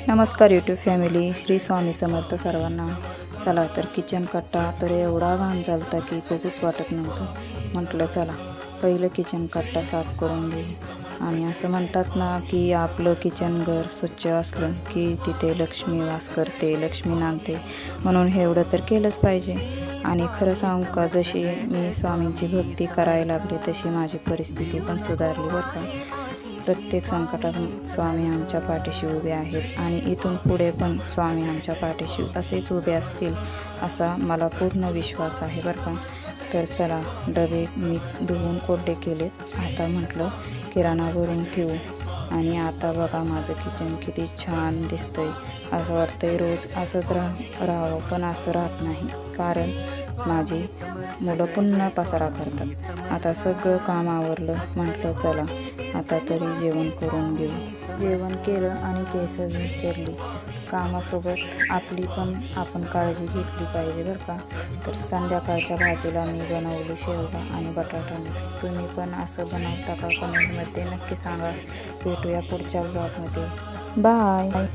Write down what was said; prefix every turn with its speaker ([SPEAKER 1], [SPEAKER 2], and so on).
[SPEAKER 1] नमस्कार YouTube family, Shri Swami Samarth सर्वांना। चला तर किचन कट्टा तर एवढा घाण झालता की बघूच वाटत नव्हतं। म्हटलं चला पहिलं किचन कट्टा साफ करून घेऊ। आणि असं म्हणतात ना की आपलं किचन घर स्वच्छ असलं की तिथे लक्ष्मी वास करते, लक्ष्मी नांदते, म्हणून हे एवढं तर केलंच पाहिजे। आणि खरं सांगू का, जशी मी स्वामींची भक्ती करायला लागली तशी माझी परिस्थिती पण सुधारली बरं का। प्रत्येक संकटात स्वामी आमच्या पाठीशी उभे आहेत आणि इथून पुढे पण स्वामी आमच्या पाठीशी असेच उभे असतील असा मला पूर्ण विश्वास आहे बरं का। तर चला डबे मी धुवून कोरडे केलेत, आता म्हटलं किराणा भरून ठेवू। आणि आता बघा माझं किचन किती छान दिसतंय। असं वाटतंय रोज असंच राहावं, पण असं राहत नाही, कारण माझी मुलं पुन्हा पसारा करतात। आता सगळं काम आवरलं, म्हटलं चला आता तरी जेवण करून घेऊ। जेवण केलं आणि केस विचारली। कामासोबत आपली पण आपण काळजी घेतली पाहिजे बरं का। तर संध्याकाळच्या भाजीला मी बनवली शेवगा आणि बटाटा मिक्स। तुम्ही पण असं बनवता का? कमेंटमध्ये नक्की सांगा। भेटूया पुढच्या ब्लॉगमध्ये। बाय।